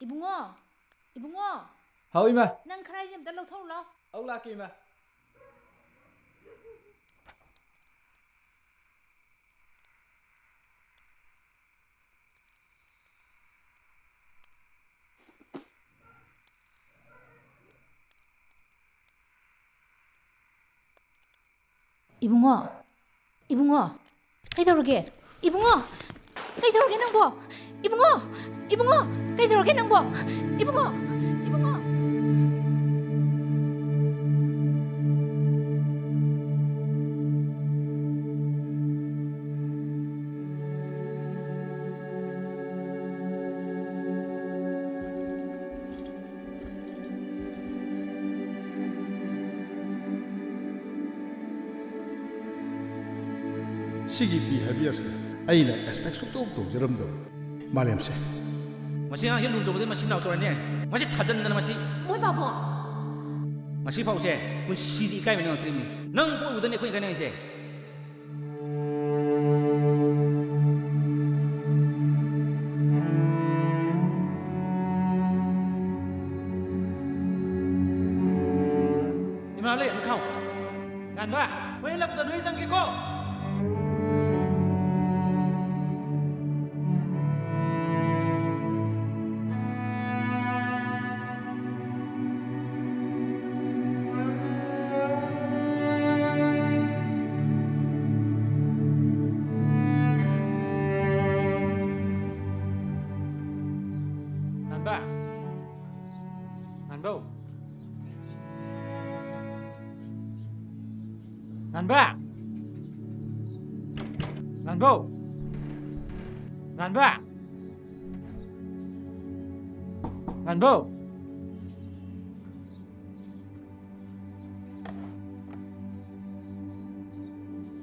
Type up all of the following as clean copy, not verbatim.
Ibungo, Ibungo. Hau ima. Nang kharai jam ta lau thau lo. Au la ki ima. Ibungo, Ibungo. Kaidaurage? Ibungo. Kaidaurage nangbo? Ibungo, Ibungo. Kaidaurage nangbo? Ibungo, Ibungo. 시기 behaviorse aina expect sukto to jeram do malemse masi ang hin lunto masi naw chora ne masi thajan na masi Oi babo. masi phau se kun siri kai me na trim ni nang bo udan ne khoi kai nang se ima le am khau gan ba wen lap da noi sang ke ko Ngàn bô ngàn ba ngàn bô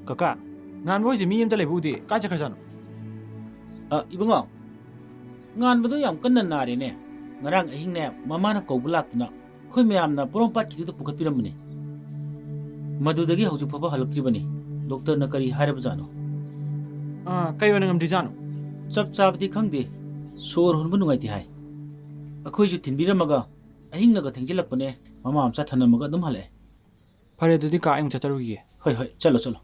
Kaka ngàn bô gì mi em ta lấy bù đi cá chắc khăn Ibungo ngan badu yam kan na re ne ngarang ahing ne mama na ko bulak na khoi myam na porom pat ki tu pukat piram ne madudagi hauju phaba halakri bani doctor na kari harab jano cây vào ngầm đi ra chap chap di khangde sor hun bu nungai ti hai akhoi ju thinbiram maga ahing na ga thengjilak pane mama am cha thana maga dum hale phải để đi cả anh cha charu gì hoi hoi chalo chalo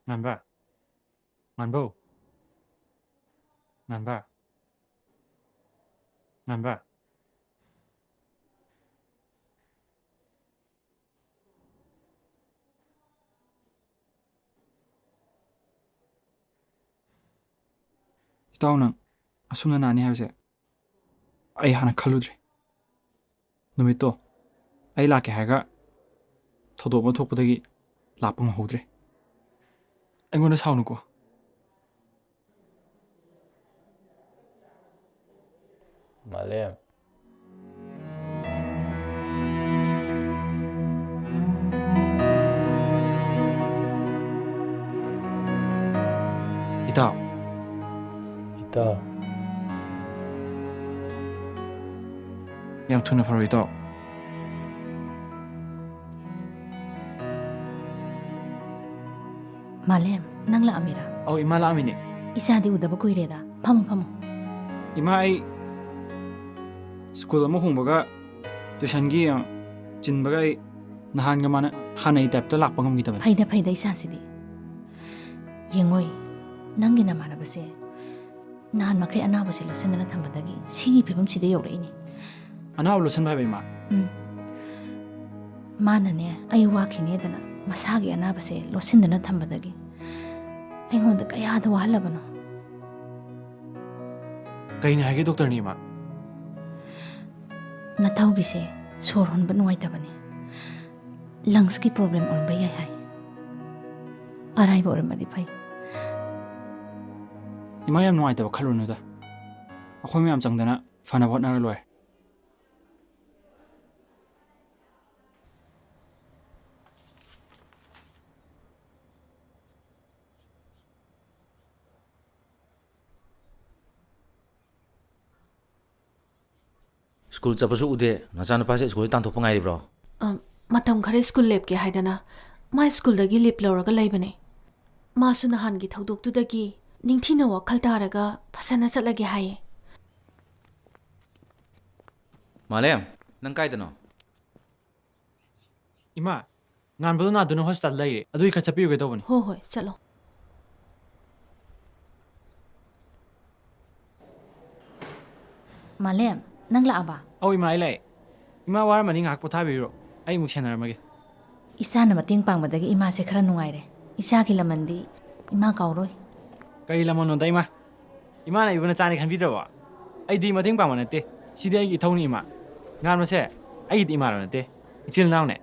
ngàn ba ngàn bô ngàn ba ngàn ba tao nang asumna nani haise ai hana khaludre numito ai la ke haga thodo ma thokpadagi lapang hodre anh sao nữa cô Malem. Itaw Ito. yang thuna pharo itaw Malem, nang la amira. au ima la amine Isa di udaba kuireda. Pamo pamo. ima ai school ama hungbaga tuition gi chinbaga ai nahan ga mana hanai tap ta lakpa ngam gi taban Faida isa sidi. Yengoi, nangi na mana base. Nahan makai ana base lo sendana thambadagi. Sigi pibam sidi yore ini. ana lo san bai bai ma Mana ne ayu wakine dana. Masagi ana base lo sendana thambadagi. Ay ngonda kaya da wahala bano. kai ni hage doctor ni ma Nataw gise sor hon banwai tabane. Lungs ki problem on bayay hay. Aray bo ram adi phai. ima yam nuai ta khalunu da akhoi mi am changdana fana bot na loi school चपसु उदे नचान पासे school तान थोप ngairi bro ꯃꯇꯝ ꯈꯔ school ꯂꯦꯞꯀꯦ ꯍꯥꯏꯗꯅ ꯃꯥ ꯁ꯭ꯀꯨꯜꯗꯒꯤ ꯂꯤꯞ ꯂꯧꯔꯒ ꯂꯩꯕꯅꯦ ꯃꯥꯁꯨ ꯅꯍꯥꯟꯒꯤ ꯊꯧꯗꯣꯛꯇꯨꯗꯒꯤ ꯅꯤꯡꯊꯤꯅ ꯋꯥꯈꯜ ꯇꯥꯔꯒ ꯐꯖꯅ ꯆꯠꯂꯒꯦ ꯍꯥꯏꯌꯦ Malem nang kaidano 이마 nganbado na duna hospital layre adui khar chapiruge tawbani ꯍꯣꯏ ꯍꯣꯏ ꯆꯠꯂꯣ Malem, nang laaba? au ima ai lai ima waramani ngak pothabiro ai muk senaramage Isa na mating pangmadagi ima se khara nungaire. Isa ki lamandi ima kauroi. kari lamon no daima ima na ibuna chani khan bidro ai di mating pang manate sidi ai ithoni ima ngan mase ai di ima ranate ichil naw ne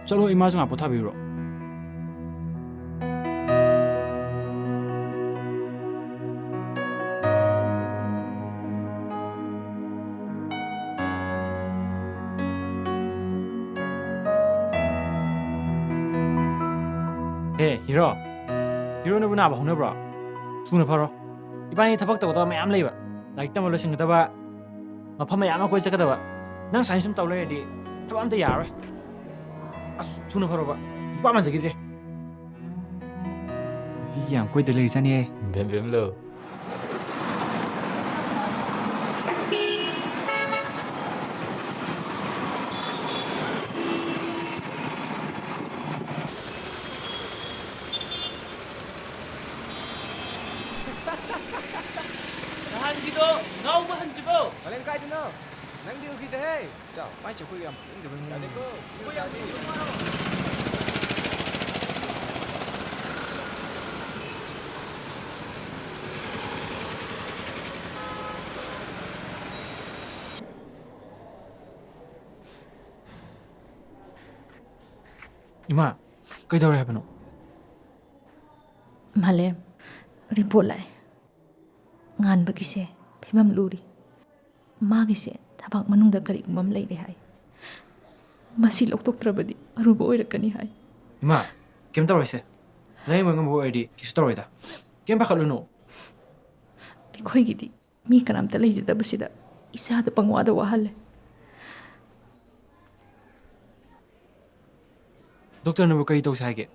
chalo ima jang pothabiro Hey, hero. Hero na buna ba hona bro. Suna pharo. Ibani thabak taw taw mayam leiba. Like tamal sing ta ba. Mafam mayam ko chaka ta ba. Nang sai sum taw le di. Thabam ta yar. As suna pharo ba. Ba man jagi je. Vi yang koi de le sa ni. Bem bem lo. Nahangido ngauba hanjibo. Malem kai dino. Nang di ugi deh. Jauh, mai cakap yang ini dengan. Ada ko. Ima, kai dawre habano. Malem, report lai. Ngan bagise, phibam luri. Magise, thabak manungda kari gumbam leire hai. Masi loktokrabadi aruba oirakani hai. Ima, kem tawre se. Lai mangam bo id kis tawre da. Kem pakhaluno. Akhoi mi kanamta leijadabasida isada pangwada wahalle. Doctor na bo kai taw sa ge.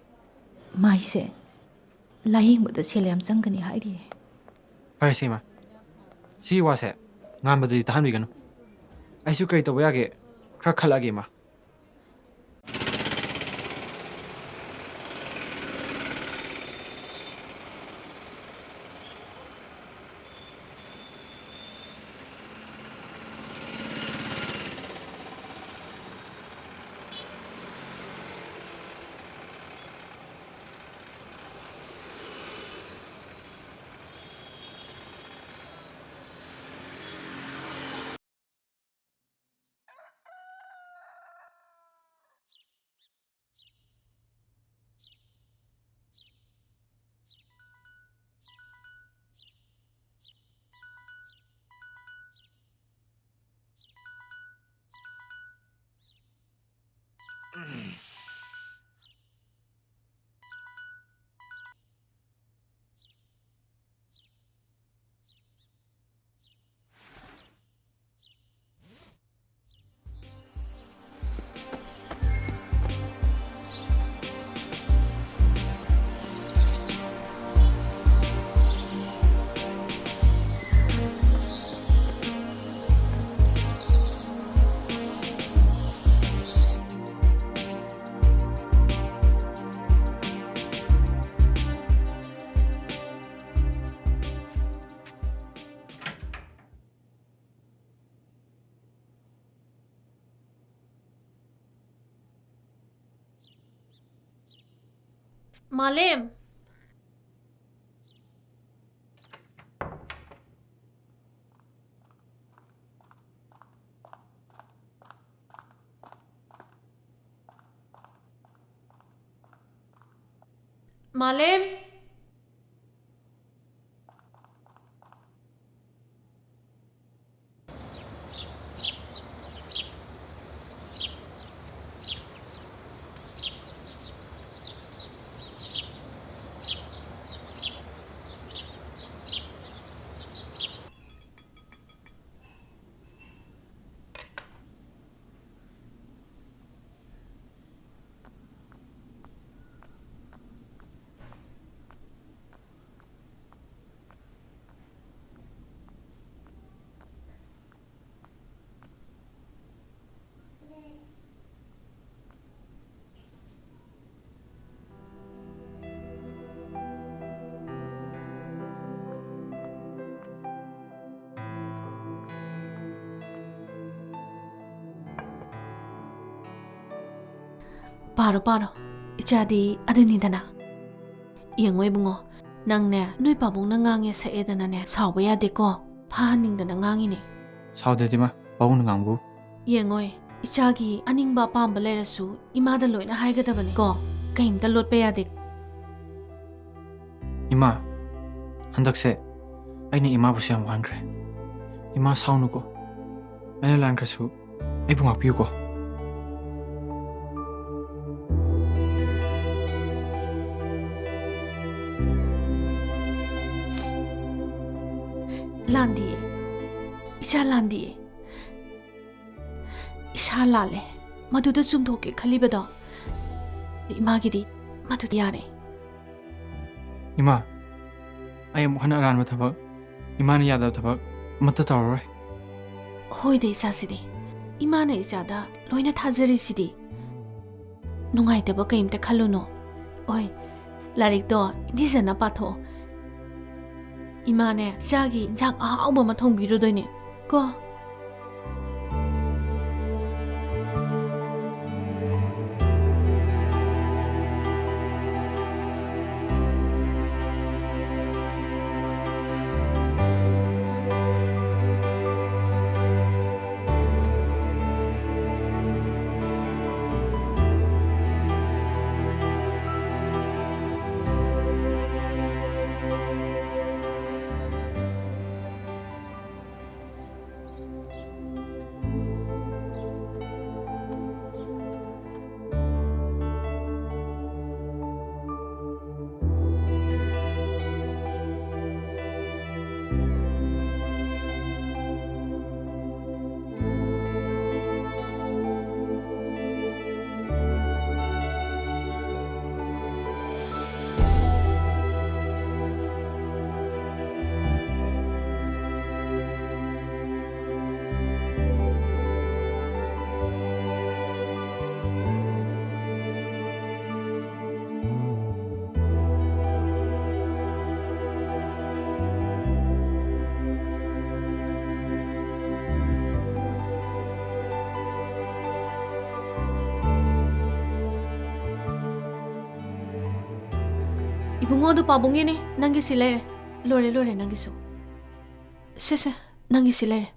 Maise, layengbada selyam changkani hairi. Pare sima. Si wase ngambadi tahan bi gano. Aisu kai taw ya ge khra khala ge ma. Malem. Malem. ꯄꯥꯔꯣ ꯄꯥꯔꯣ ꯏꯆꯥꯗꯤ ꯑꯗꯨꯅꯤꯗꯅ ꯌꯦꯡꯉꯣ ꯏꯕꯨꯡꯉꯣ ꯅꯪꯅꯦ ꯅꯣꯏ ꯄꯥꯕꯨꯡꯅ ꯉꯥꯡꯉꯦ ꯁꯛꯑꯦꯗꯅꯅꯦ ꯁꯥꯎꯕ ꯌꯥꯗꯦꯀꯣ ꯐꯍꯟꯅꯤꯡꯗꯅ ꯉꯥꯡꯉꯤꯅꯦ ꯁꯥꯎꯗꯦꯗꯤ ꯃꯥ ꯄꯥꯕꯨꯡꯅ ꯉꯥꯡꯕꯨ ꯌꯦꯡꯉꯣꯏ ꯏꯆꯥꯒꯤ ꯑꯅꯤꯡꯕ ꯑꯄꯥꯝꯕ ꯂꯩꯔꯁꯨ ꯏꯃꯥꯗ ꯂꯣꯏꯅ ꯍꯥꯏꯒꯗꯕꯅꯤ ꯀꯣ ꯀꯩꯝꯇ ꯂꯣꯠꯄ ꯌꯥꯗꯦ 이마 한덕세 아이는 이마 보시면 뭐 한그래 이마 사오누고 아이는 란 그래서 아이붕 앞비우고 ꯂꯥꯟꯗꯤꯌꯦ ꯏꯆꯥ ꯂꯥꯟꯗꯤꯌꯦ ꯏꯁꯥ ꯂꯥꯜꯂꯦ ꯃꯗꯨꯗ ꯆꯨꯝꯊꯣꯛꯀꯦ ꯈꯜꯂꯤꯕꯗꯣ 이마ꯒꯤꯗꯤ ꯃꯗꯨꯗꯤ ꯌꯥꯔꯦ 이마 아이 뭐 하나 안 못하박 이마는 야다 타박 맞다 타오래 ꯍꯣꯏꯗ ꯏꯆꯥꯁꯤꯗꯤ ꯏꯃꯥꯅ ꯏꯆꯥꯗ ꯂꯣꯏꯅ ꯊꯥꯖꯔꯤꯁꯤꯗꯤ ꯅꯨꯡꯉꯥꯏꯇꯕ ꯀꯩꯝꯇ ꯈꯜꯂꯨꯅꯣ ꯍꯣꯏ ꯂꯥꯏꯔꯤꯛꯇꯣ ꯅꯤꯡꯊꯤꯖꯅ ꯄꯥꯊꯣꯛꯑꯣ 이마ꯅꯦ ꯏꯆꯥꯒꯤ ꯏꯟꯖꯥꯡ ꯑꯍꯥꯎꯕ ꯑꯃ ꯊꯣꯡꯕꯤꯔꯨꯗꯣꯏꯅꯦ ꯀꯣ 이붕어도 빠봉이네 난기 실래래 로레 난기소 세세 난기 실래래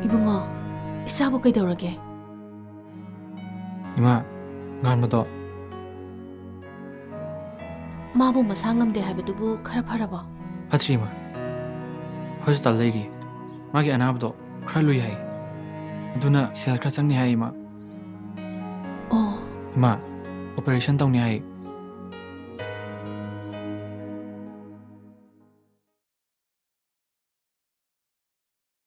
이붕어 이사부 그이더러게 이마 간마도 마부 마상감대 하베두부 카라파라바 파트리 이마 호스피탈 레이디 마기 아나부도 크랄루이 하이 누나 셀 크라창니 하이 이마 어 이마 오퍼레이션 당니 하이